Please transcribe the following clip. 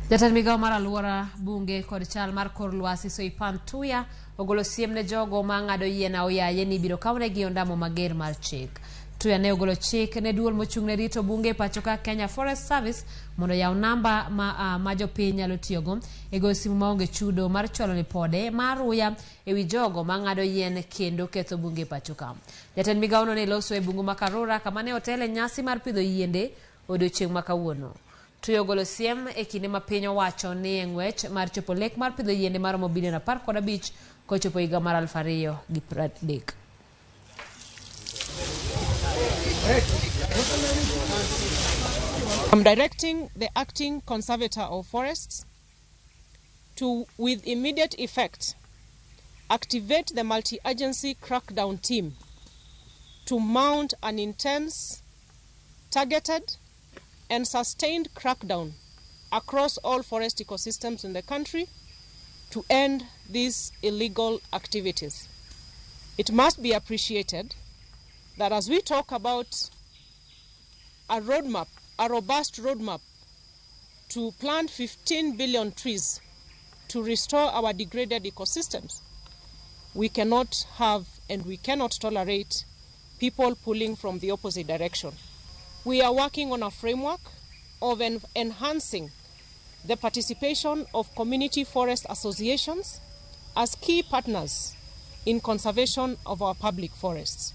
Jatend Migao mar Aluora, bunge kod chal mar kor lwasi Soipan Tuya ogolo siem ne jogo ma ng'ado yien oyaye ni ibiro kawnegi ondamo mager mar chik. Tuya ne ogolo chik ne duol mochung' ne rito bunge pachoka Kenya Forest Service mondo yaw namba ma jopiny nyalo tiyogo e go simu maonge chudo mar chwalo lipode mar uya ewi jogo ma ng'ado yien kendo ketho bunge pachoka. Jatend Migao no ne loso e bungu ma Karura kama ne otele nyasi mar pidho yiende odiochieng' ma kawuono. Tuya ogolo siem e kinde ma piny owacho ni e ng'wech mar chopo lek mar pidho yiende maromo bilion 15 kochopo higa mar 2030. I'm directing the acting conservator of forests to, with immediate effect, activate the multi-agency crackdown team to mount an intense, targeted, and sustained crackdown across all forest ecosystems in the country to end these illegal activities. It must be appreciated that as we talk about a roadmap, a robust roadmap to plant 15 billion trees to restore our degraded ecosystems, we cannot have and we cannot tolerate people pulling from the opposite direction. We are working on a framework of enhancing the participation of community forest associations as key partners in conservation of our public forests.